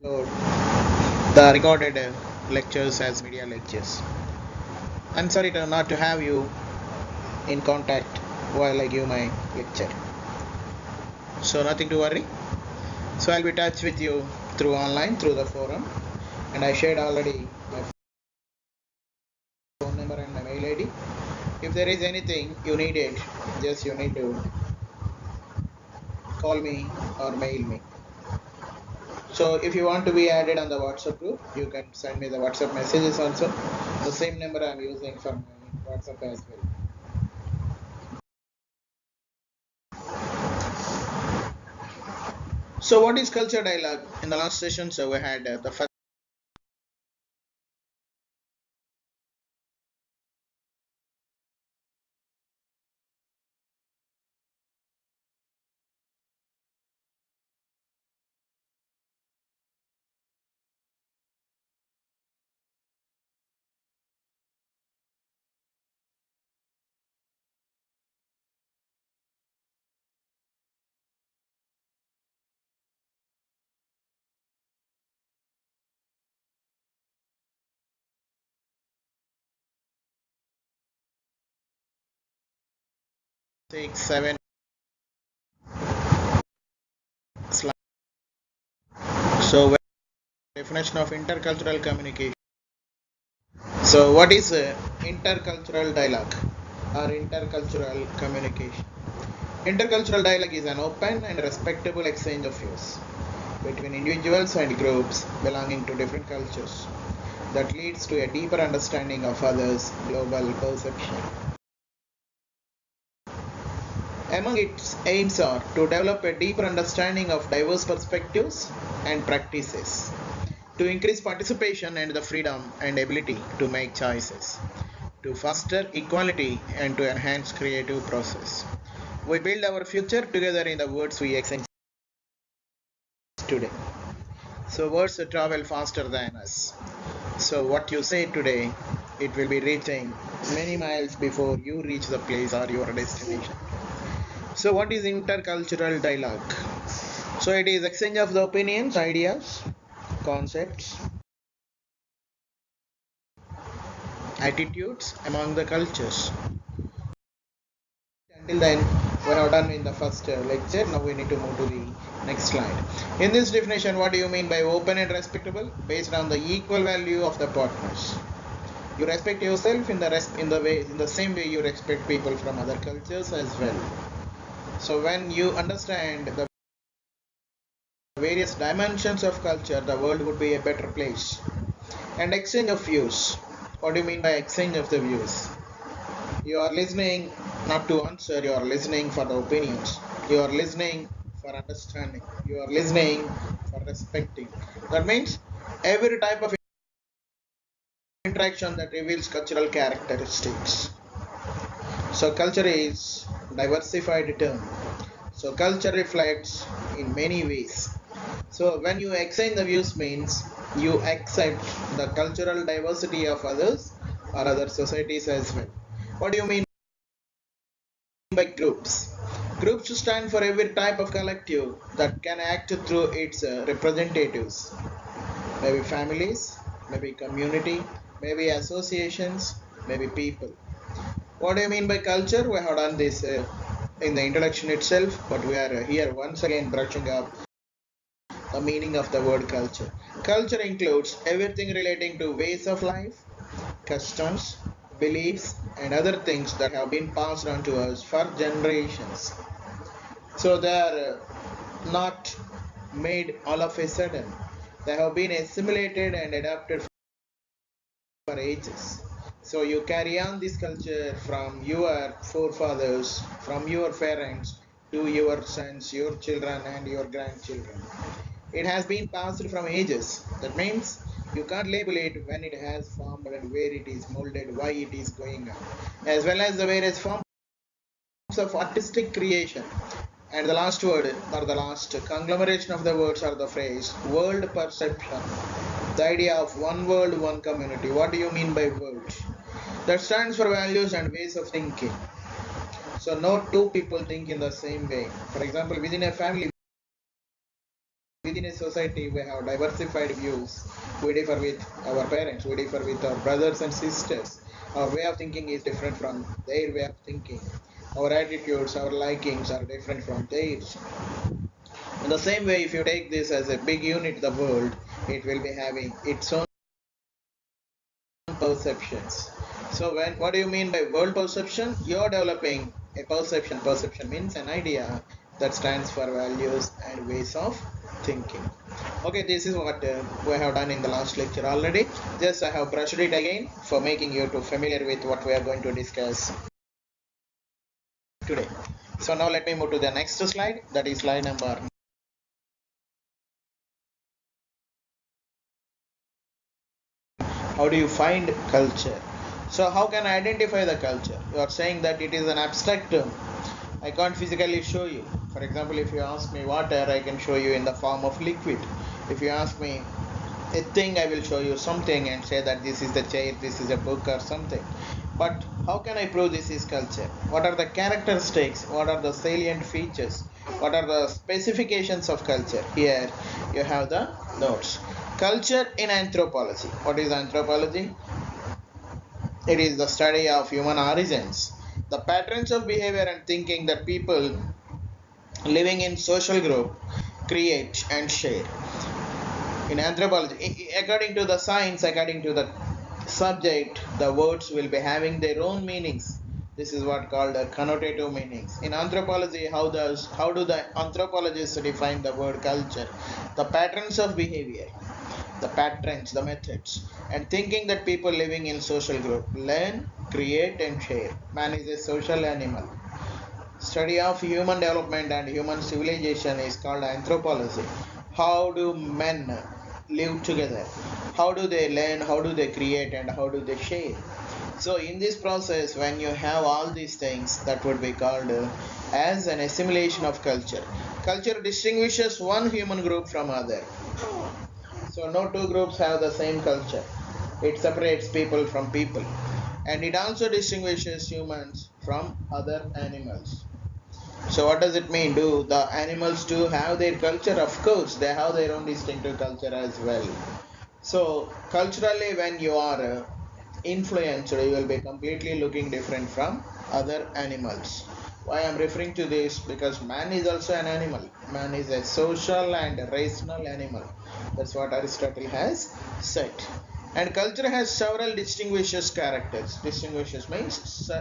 upload the recorded lectures as media lectures. I'm sorry to not to have you in contact while I give my lecture. So nothing to worry. So I'll be in touch with you through online, through the forum, and I shared already my phone number and my mail ID. If there is anything you need it, just you need to call me or mail me. So if you want to be added on the WhatsApp group, you can send me the WhatsApp messages also. The same number I'm using for my WhatsApp as well. So what is culture dialogue? In the last session, so we had the first 6, 7 slides. So definition of intercultural communication. So what is intercultural dialogue or intercultural communication? Intercultural dialogue is an open and respectable exchange of views between individuals and groups belonging to different cultures that leads to a deeper understanding of others' global perception. Among its aims are to develop a deeper understanding of diverse perspectives and practices, to increase participation and the freedom and ability to make choices, to foster equality and to enhance creative process. We build our future together in the words we exchange today. So words travel faster than us. So what you say today, it will be reaching many miles before you reach the place or your destination. So what is intercultural dialogue? So it is exchange of the opinions, ideas, concepts, attitudes among the cultures. Until then, we have done in the first lecture. Now we need to move to the next slide. In this definition, what do you mean by open and respectable? Based on the equal value of the partners. You respect yourself in the same way you respect people from other cultures as well. So when you understand the various dimensions of culture, the world would be a better place. And exchange of views. What do you mean by exchange of the views? You are listening not to answer, you are listening for the opinions. You are listening for understanding. You are listening for respecting. That means every type of interaction that reveals cultural characteristics. So culture is diversified term. So culture reflects in many ways. So when you exchange the views means you accept the cultural diversity of others or other societies as well. What do you mean by groups? Groups stand for every type of collective that can act through its representatives. Maybe families, maybe community, maybe associations, maybe people. What do you mean by culture? We have done this in the introduction itself, but we are here once again brushing up the meaning of the word culture. Culture includes everything relating to ways of life, customs, beliefs, and other things that have been passed on to us for generations. So they are not made all of a sudden. They have been assimilated and adapted for ages. So you carry on this culture from your forefathers, from your parents to your sons, your children, and your grandchildren. It has been passed from ages. That means you can't label it when it has formed and where it is molded, why it is going on, as well as the various forms of artistic creation. And the last word or the last conglomeration of the words or the phrase world perception. The idea of one world, one community. What do you mean by world? That stands for values and ways of thinking. So no two people think in the same way. For example, within a family, within a society, we have diversified views. We differ with our parents, we differ with our brothers and sisters. Our way of thinking is different from their way of thinking. Our attitudes, our likings are different from theirs. In the same way, if you take this as a big unit, the world, it will be having its own perceptions. So what do you mean by world perception? You're developing a perception. Perception means an idea that stands for values and ways of thinking. Okay, this is what we have done in the last lecture already. Just I have brushed it again for making you to familiar with what we are going to discuss today. So now let me move to the next slide. That is slide number. How do you find culture? So how can I identify the culture? You are saying that it is an abstract term. I can't physically show you. For example, if you ask me water, I can show you in the form of liquid. If you ask me a thing, I will show you something and say that this is the chair, this is a book or something. But how can I prove this is culture? What are the characteristics? What are the salient features? What are the specifications of culture? Here you have the notes. Culture in anthropology. What is anthropology? It is the study of human origins, the patterns of behavior and thinking that people living in social group create and share. In anthropology, according to the science, according to the subject, the words will be having their own meanings. This is what called connotative meanings. In anthropology, how do the anthropologists define the word culture? The patterns of behavior, the patterns, the methods, and thinking that people living in social group learn, create, and share. Man is a social animal. Study of human development and human civilization is called anthropology. How do men live together? How do they learn? How do they create? And how do they share? So in this process, when you have all these things, that would be called as an assimilation of culture. Culture distinguishes one human group from other. So no two groups have the same culture. It separates people from people. And it also distinguishes humans from other animals. So what does it mean? Do the animals too have their culture? Of course, they have their own distinctive culture as well. So culturally, when you are influenced, you will be completely looking different from other animals. Why I'm referring to this? Because man is also an animal. Man is a social and rational animal. That's what Aristotle has said. And culture has several distinguishes characters. Distinguishes means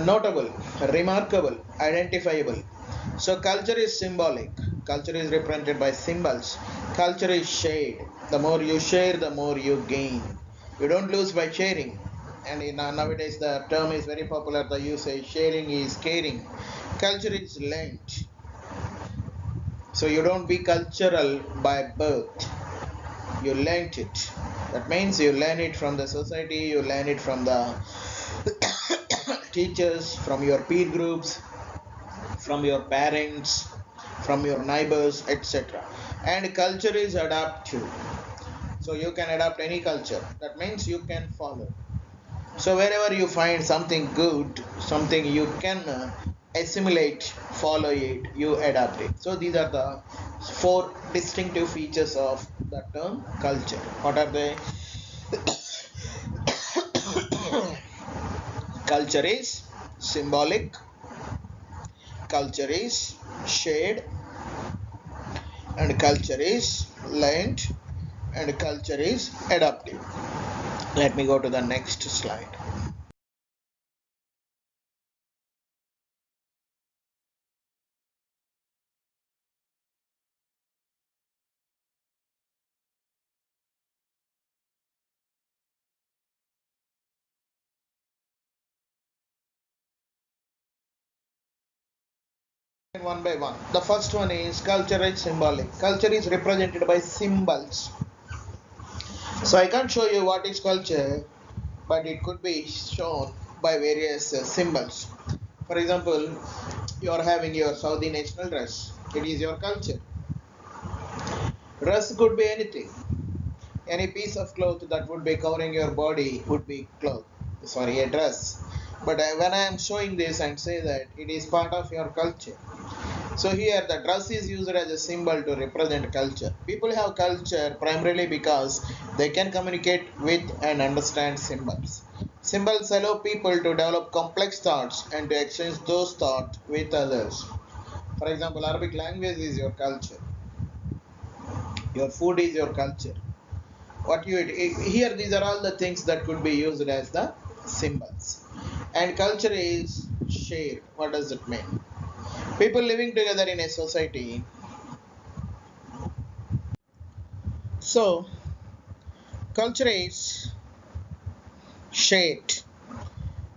notable, remarkable, identifiable. So culture is symbolic. Culture is represented by symbols. Culture is shared. The more you share, the more you gain. You don't lose by sharing. And nowadays the term is very popular. The usage sharing is caring. Culture is learned. So you don't be cultural by birth. You learned it. That means you learn it from the society. You learn it from the teachers, from your peer groups, from your parents, from your neighbors, etc. And culture is adaptive. So you can adapt any culture. That means you can follow. So wherever you find something good, something you can assimilate, follow it, you adapt it. So these are the four distinctive features of the term culture. What are they? Culture is symbolic, culture is shared, and culture is learned, and culture is adaptive. Let me go to the next slide. One by one. The first one is culture is symbolic. Culture is represented by symbols. So I can't show you what is culture, but it could be shown by various symbols. For example, you are having your Saudi national dress. It is your culture. Dress could be anything. Any piece of cloth that would be covering your body would be cloth. Sorry, a dress. But when I am showing this and say that it is part of your culture. So here the dress is used as a symbol to represent culture. People have culture primarily because they can communicate with and understand symbols. Symbols allow people to develop complex thoughts and to exchange those thoughts with others. For example, Arabic language is your culture. Your food is your culture. What you eat. Here, these are all the things that could be used as the symbols. And culture is shared. What does it mean? People living together in a society. So, culture is shared.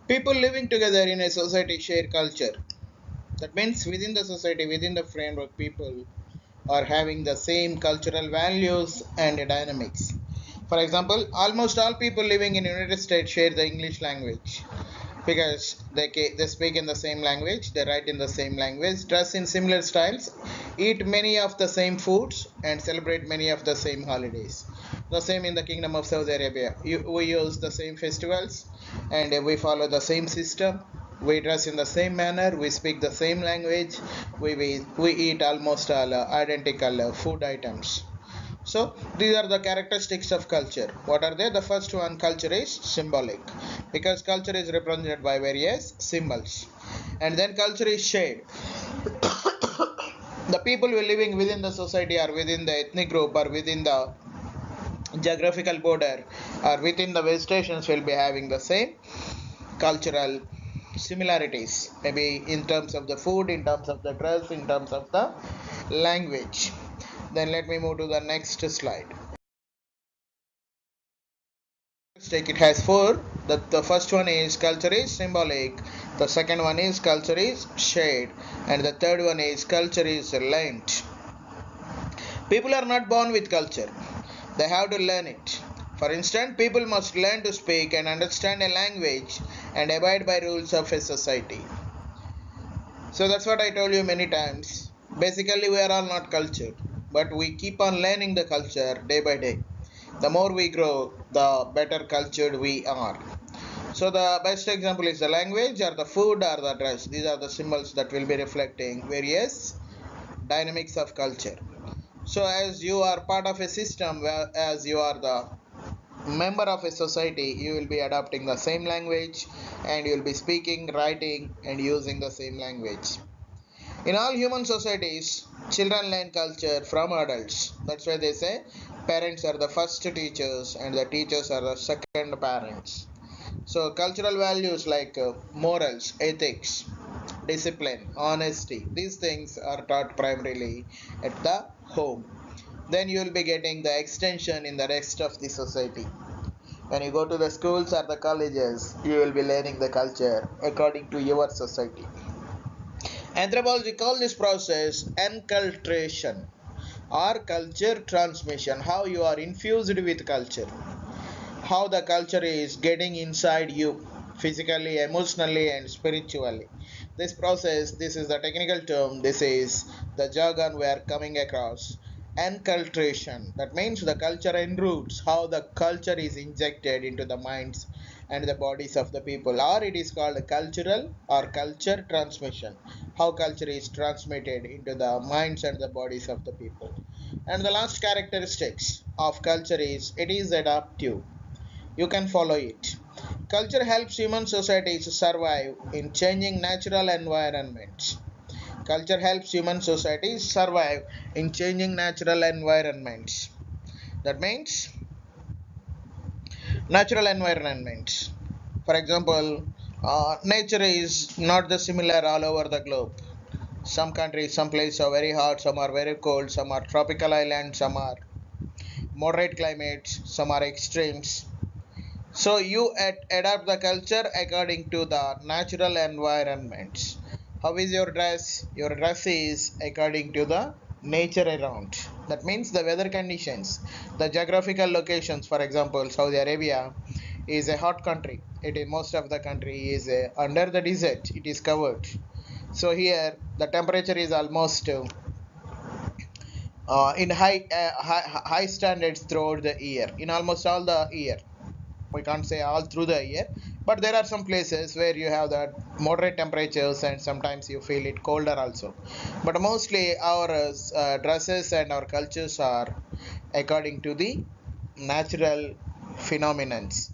People living together in a society share culture. That means within the society, within the framework, people are having the same cultural values and dynamics. For example, almost all people living in United States share the English language because they speak in the same language, they write in the same language, dress in similar styles, eat many of the same foods, and celebrate many of the same holidays. The same in the Kingdom of Saudi Arabia. We use the same festivals and we follow the same system. We dress in the same manner, we speak the same language, we eat almost all identical food items. So these are the characteristics of culture. What are they? The first one, culture is symbolic because culture is represented by various symbols. And then culture is shared. The people who are living within the society or within the ethnic group or within the geographical border or within the vegetations will be having the same cultural similarities, maybe in terms of the food, in terms of the dress, in terms of the language. Then let me move to the next slide. It has four. The first one is culture is symbolic, the second one is culture is shared, and the third one is culture is learned. People are not born with culture, they have to learn it. For instance, people must learn to speak and understand a language and abide by rules of a society. So that's what I told you many times. Basically, we are all not cultured, but we keep on learning the culture day by day. The more we grow, the better cultured we are. So the best example is the language or the food or the dress. These are the symbols that will be reflecting various dynamics of culture. So as you are part of a system, as you are the member of a society, you will be adopting the same language and you will be speaking, writing and using the same language. In all human societies, children learn culture from adults. That's why they say parents are the first teachers and the teachers are the second parents. So, cultural values like morals, ethics, discipline, honesty, these things are taught primarily at the home. Then you will be getting the extension in the rest of the society. When you go to the schools or the colleges, you will be learning the culture according to your society. Anthropology call this process enculturation or culture transmission, how you are infused with culture, how the culture is getting inside you physically, emotionally, and spiritually. This process, this is the technical term, this is the jargon we are coming across. Enculturation, that means the culture enroots, how the culture is injected into the minds and the bodies of the people, or it is called cultural or culture transmission, how culture is transmitted into the minds and the bodies of the people. And the last characteristics of culture is it is adaptive, you can follow it. Culture helps human societies survive in changing natural environments. Culture helps human societies survive in changing natural environments. That means natural environments. For example, nature is not the similar all over the globe. Some countries, some places are very hot, some are very cold, some are tropical islands, some are moderate climates, some are extremes. So you adapt the culture according to the natural environments. How is your dress? Your dress is according to the nature around. That means the weather conditions, the geographical locations. For example, Saudi Arabia is a hot country. It is most of the country is under the desert. It is covered. So here the temperature is almost in high standards throughout the year. In almost all the year, we can't say all through the year, But there are some places where you have that moderate temperatures and sometimes you feel it colder also. But mostly our dresses and our cultures are according to the natural phenomenons.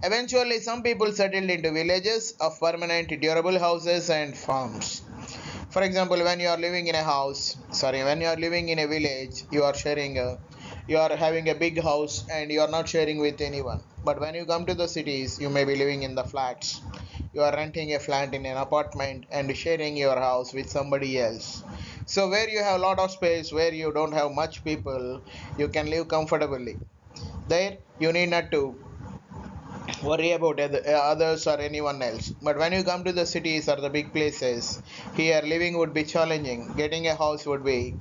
Eventually some people settled into villages of permanent durable houses and farms. For example, when you are living in a house, sorry, when you are living in a village, you are having a big house and you are not sharing with anyone. But when you come to the cities, you may be living in the flats. You are renting a flat in an apartment and sharing your house with somebody else. So where you have a lot of space, where you don't have much people, you can live comfortably. There, you need not to worry about others or anyone else. But when you come to the cities or the big places, here living would be challenging. Getting a house would be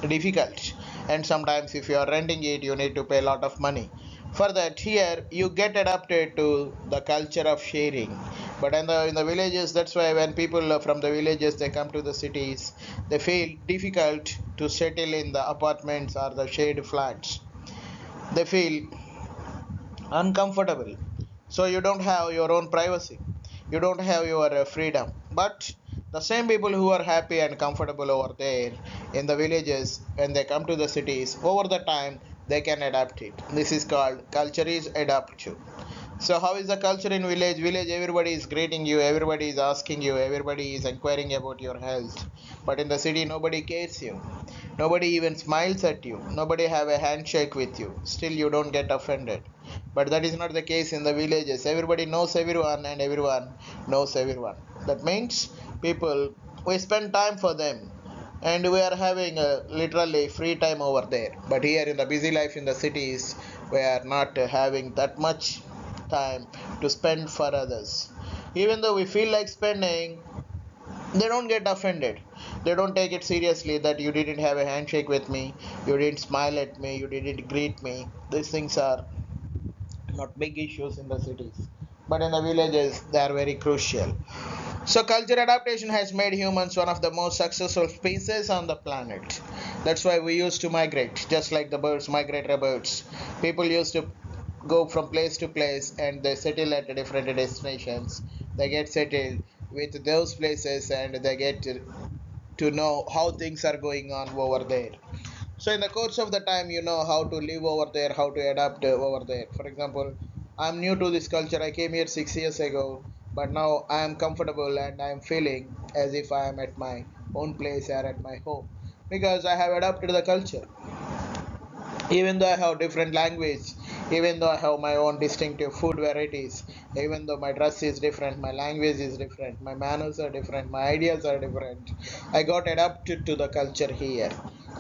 difficult. And sometimes if you are renting it, you need to pay a lot of money. For that, here you get adapted to the culture of sharing. But in the villages, that's why when people from the villages they come to the cities, they feel difficult to settle in the apartments or the shared flats. They feel uncomfortable, so you don't have your own privacy, you don't have your freedom. But the same people who are happy and comfortable over there in the villages, when they come to the cities, over the time they can adapt it. This is called culture is adaptive. So how is the culture in village? Village, everybody is greeting you, everybody is asking you, everybody is inquiring about your health. But in the city, nobody cares you. Nobody even smiles at you. Nobody have a handshake with you. Still, you don't get offended. But that is not the case in the villages. Everybody knows everyone, and everyone knows everyone. That means people, we spend time for them, and we are having literally free time over there. But here in the busy life in the cities, we are not having that much time to spend for others. Even though we feel like spending, they don't get offended. They don't take it seriously that you didn't have a handshake with me, you didn't smile at me, you didn't greet me. These things are not big issues in the cities. But in the villages, they are very crucial. So, culture adaptation has made humans one of the most successful species on the planet. That's why we used to migrate, just like the birds, migratory birds. People used to go from place to place and they settle at different destinations. They get settled with those places and they get to know how things are going on over there. So in the course of the time, you know how to live over there, how to adapt over there. For example, I'm new to this culture. I came here 6 years ago, but now I am comfortable and I am feeling as if I am at my own place or at my home because I have adapted the culture. Even though I have different language, even though I have my own distinctive food varieties, even though my dress is different, my language is different, my manners are different, my ideas are different, I got adapted to the culture here.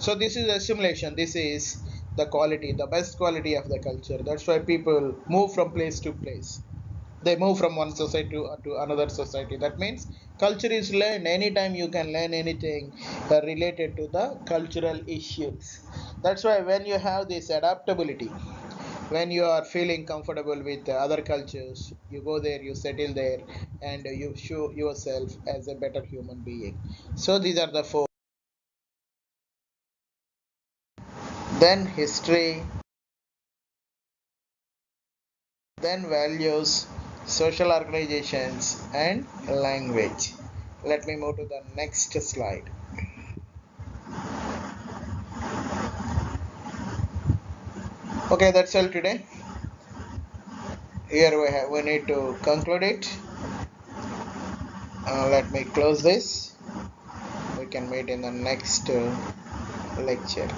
So this is assimilation. This is the quality, the best quality of the culture. That's why people move from place to place. They move from one society to another society. That means culture is learned. Anytime you can learn anything related to the cultural issues. That's why when you have this adaptability, when you are feeling comfortable with other cultures, you go there, you settle there, and you show yourself as a better human being. So these are the four. Then history, then values, social organizations, and language. Let me move to the next slide. Okay, that's all today. Here we need to conclude it. Let me close this. We can meet in the next lecture.